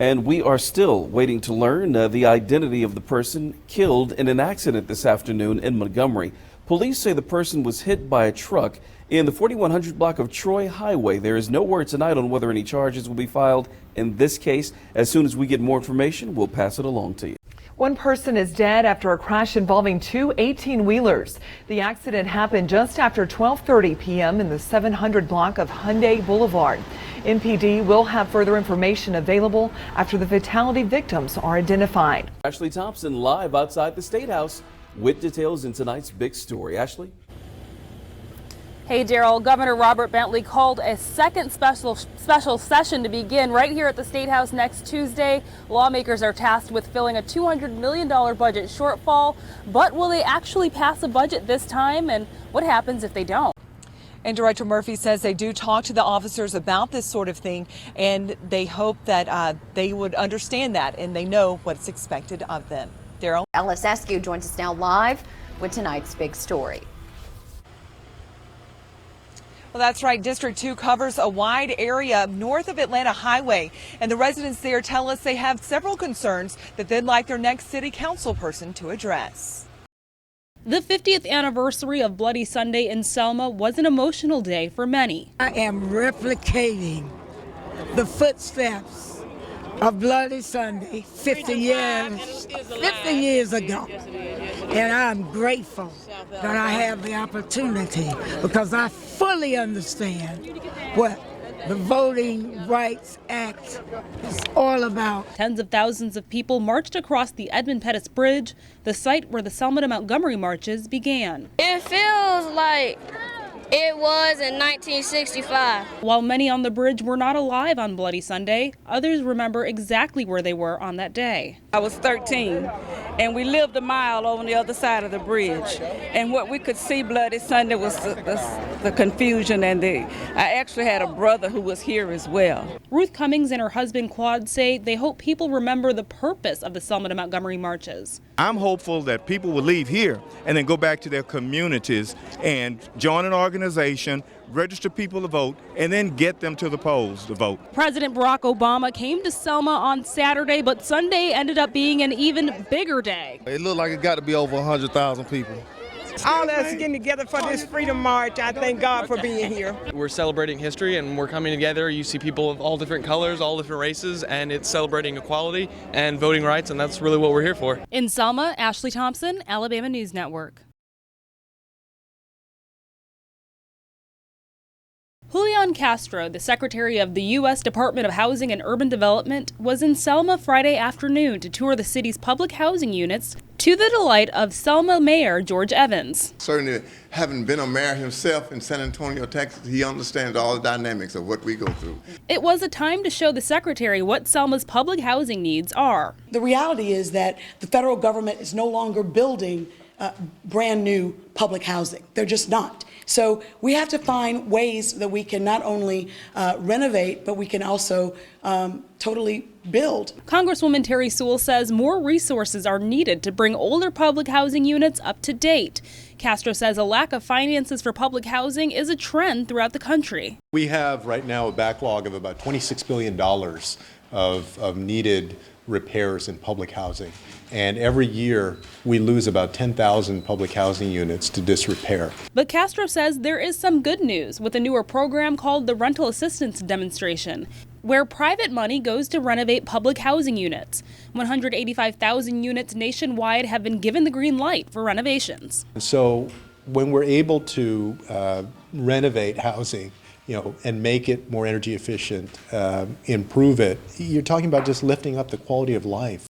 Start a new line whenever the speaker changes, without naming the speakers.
And we are still waiting to learn the identity of the person killed in an accident this afternoon in Montgomery. Police say the person was hit by a truck in the 4100 block of Troy Highway. There is no word tonight on whether any charges will be filed in this case. As soon as we get more information, we'll pass it along to you.
One person is dead after a crash involving two 18-wheelers. The accident happened just after 12:30 p.m. in the 700 block of Hyundai Boulevard. MPD will have further information available after the fatality victims are identified.
Ashley Thompson live outside the State House with details in tonight's big story. Ashley?
Hey, Daryl, Governor Robert Bentley called a second special session to begin right here at the State House next Tuesday. Lawmakers are tasked with filling a $200 million budget shortfall. But will they actually pass a budget this time? And what happens if they don't?
And Director Murphy says they do talk to the officers about this sort of thing, and they hope that they would understand that and they know what's expected of them. Daryl?
Ellis Askew joins us now live with tonight's big story.
Well, that's right. District 2 covers a wide area north of Atlanta Highway, and the residents there tell us they have several concerns that they'd like their next city council person to address.
The 50th anniversary of Bloody Sunday in Selma was an emotional day for many.
I am replicating the footsteps of Bloody Sunday 50 years ago. And I'm grateful that I have the opportunity because I fully understand what the Voting Rights Act is all about.
Tens of thousands of people marched across the Edmund Pettus Bridge, the site where the Selma to Montgomery marches began.
It feels like it was in 1965.
While many on the bridge were not alive on Bloody Sunday, others remember exactly where they were on that day.
I was 13, and we lived a mile on the other side of the bridge. And what we could see Bloody Sunday was the confusion, and I actually had a brother who was here as well.
Ruth Cummings and her husband Claude say they hope people remember the purpose of the Selma to Montgomery marches.
I'm hopeful that people will leave here and then go back to their communities and join an organization, register people to vote, and then get them to the polls to vote.
President Barack Obama came to Selma on Saturday, but Sunday ended up being an even bigger day.
It looked like it got to be over 100,000 people.
All of us getting together for this Freedom March. I thank God for being here.
We're celebrating history and we're coming together. You see people of all different colors, all different races, and it's celebrating equality and voting rights, and that's really what we're here for.
In Selma, Ashley Thompson, Alabama News Network. Julian Castro, the Secretary of the U.S. Department of Housing and Urban Development, was in Selma Friday afternoon to tour the city's public housing units to the delight of Selma Mayor George Evans.
Certainly, having been a mayor himself in San Antonio, Texas, he understands all the dynamics of what we go through.
It was a time to show the Secretary what Selma's public housing needs are.
The reality is that the federal government is no longer building brand new public housing. They're just not. So we have to find ways that we can not only renovate, but we can also totally build.
Congresswoman Terry Sewell says more resources are needed to bring older public housing units up to date. Castro says a lack of finances for public housing is a trend throughout the country.
We have right now a backlog of about $26 billion of needed repairs in public housing. And every year we lose about 10,000 public housing units to disrepair.
But Castro says there is some good news with a newer program called the Rental Assistance Demonstration, where private money goes to renovate public housing units. 185,000 units nationwide have been given the green light for renovations.
So when we're able to renovate housing, and make it more energy efficient, improve it, you're talking about just lifting up the quality of life